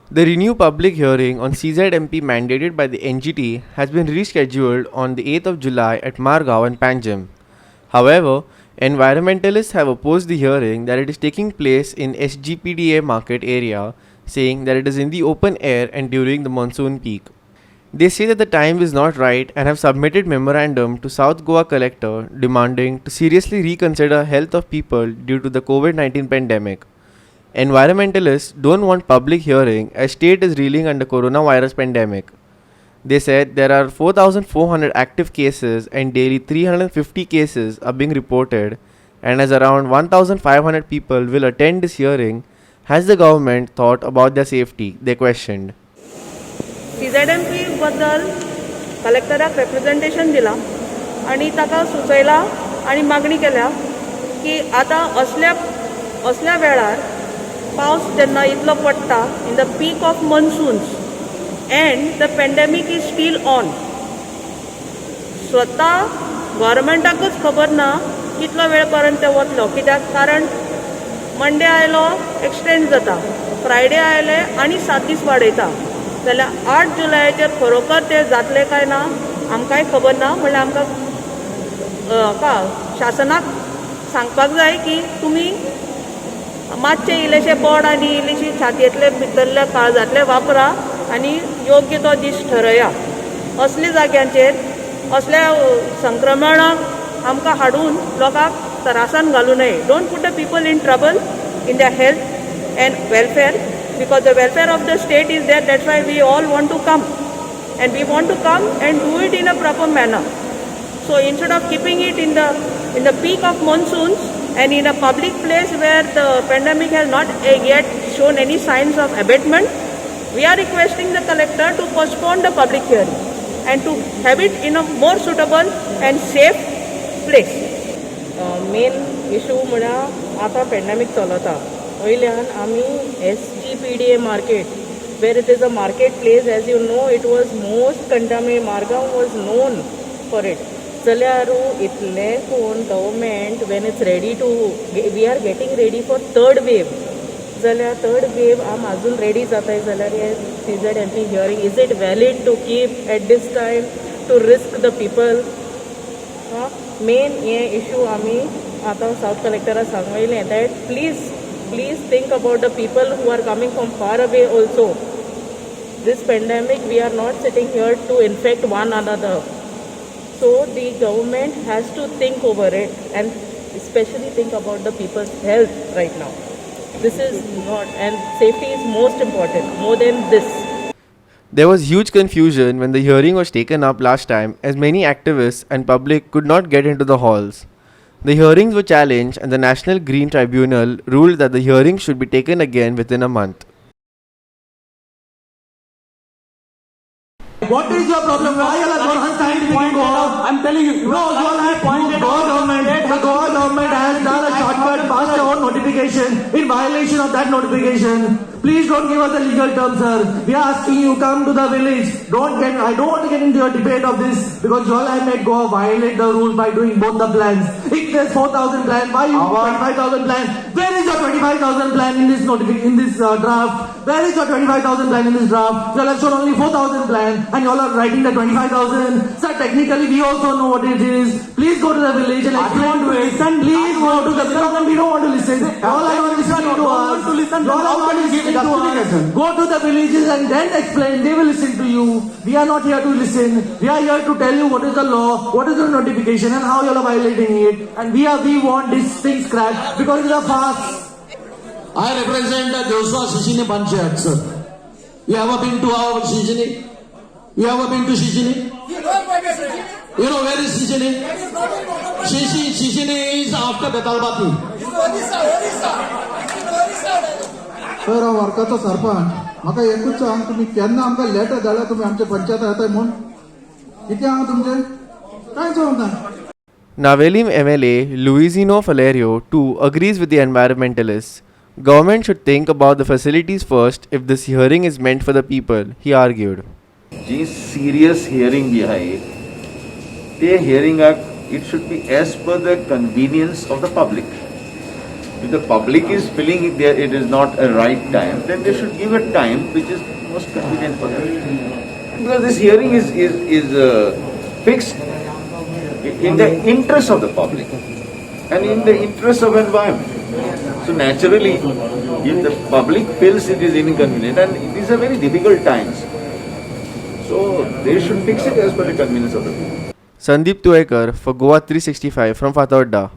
The renewed public hearing on CZMP mandated by the NGT has been rescheduled on the 8th of July at Margao and Panjim. However, environmentalists have opposed the hearing that it is taking place in SGPDA market area, saying that it is in the open air and during the monsoon peak. They say that the time is not right and have submitted memorandum to South Goa collector demanding to seriously reconsider health of people due to the COVID-19 pandemic. Environmentalists don't want public hearing as state is reeling under coronavirus pandemic. They said there are 4,400 active cases and daily 350 cases are being reported, and as around 1,500 people will attend this hearing, has the government thought about their safety? They questioned. CZMP बद्दल कलेक्टराक representation दिला आणि ताका सुचयला आणि मागणी केल्या की आता असल्या वेळार पावस जेन्ना इतलो पडटा in the peak of monsoons and the pandemic is still on. स्वता गव्हर्मेंटाकूच खबर ना कितलो वेळ पर्यंत ते वतलो, कित्याक कारण मंडे आयलो एक्सटेंड जाता, फ्रायडे आयले आनी 7 दीस वाडयता, जाल्यार 8 जुलयाचेर खरोखर ते जातले काय ना आमकांय खबर ना. म्हणल्यार आमकां शासनाक सांगपाक जाय की तुमी मातशे इल्लेशे बोर्ड आनी इल्लीशी छातयेंतले भितरले काळजांतले वापरा आनी योग्य तो दीस ठरया. असल्या जाग्यांचेर असल्या संक्रमणाक आमकां हाडून लोकांक त्रासान घालूं नये. Don't put the people in trouble in their health and welfare, because the welfare of the state is there. That's why we all want to come, and we want to come and do it in a proper manner. So instead of keeping it in the peak of monsoons and in a public place where the pandemic has not yet shown any signs of abatement, we are requesting the collector to postpone the public hearing and to have it in a more suitable and safe place. Main issue म्हळ्यार आतां pandemic चलता. वयल्यान आमी SGPDA market, where it is a market place, as you know it was most contaminated. Margao was known for it. जाल्यार इतले कोण government when it's ready to, we are getting ready for third wave, जाल्यार third wave आम आजून ready जाताय जाल्यार हे CZMP hearing is it valid to keep at this time to risk the people? Main हे इशू आमी आतां सावथ कलेक्टराक सांगयलें that please think about the people who are coming from far away also. This pandemic, we are not sitting here to infect one another. So the government has to think over it and especially think about the people's health right now. This is not, and safety is most important, more than this. There was huge confusion when the hearing was taken up last time, as many activists and public could not get into the halls. The hearings were challenged and the National Green Tribunal ruled that the hearings should be taken again within a month. What is your problem? Why you are unscientific? I'm telling you. No, you all have pointed. The Goa government has done a shortcut, passed their own notification in violation of that notification. Please don't give us the legal terms, sir. We are asking you, come to the village. I don't want to get into a debate of this because you all have made Goa violate the rules by doing both the plans. If there's 4,000 plan, why you 25,000 plan? Where is your 25,000 plan in this draft? Where is your 25,000 plan in this draft? You all have shown only 4,000 plan and you all are writing the 25,000. Sir, technically we also know what it is. Please go to the village and explain to us. Please go to the village. We don't want to listen. All I want to listen to us. All I want to listen to us. Go to the villages and then explain. They will listen to you. We are not here to listen. We are here to tell you what is the law, what is the notification and how you all are violating it. And we want this thing scratched because it is a farce. I represent the Josua Shishini Panchayat, sir. You ever been to our Shishini? You ever been to Shishini? You know where is Shishini? Shishini is after Betalbati. Sir हांव वर्काचो सरपंच. म्हाका एकूच सांग, तुमी केन्ना आमकां letter धाडला तुमी आमच्या पंचायत येताय म्हूण? कितें हांव तुमचें कांय जावंक ना. Navelim MLA Luisino Falerio too agrees with the environmentalists. Government should think about the facilities first if this hearing is meant for the people, he argued. Ji serious hearing जी आहे ते hearing it should be as per the convenience of the public. If the public is feeling it is not a right time, then they should give a time which is most convenient for them. Because this hearing is fixed in the interest of the public and in the interest of environment. So naturally, if the public feels it is inconvenient, and these are very difficult times, so they should fix it as per the convenience of the people. Sandeep Tuekar for Goa 365 from Fatehpur.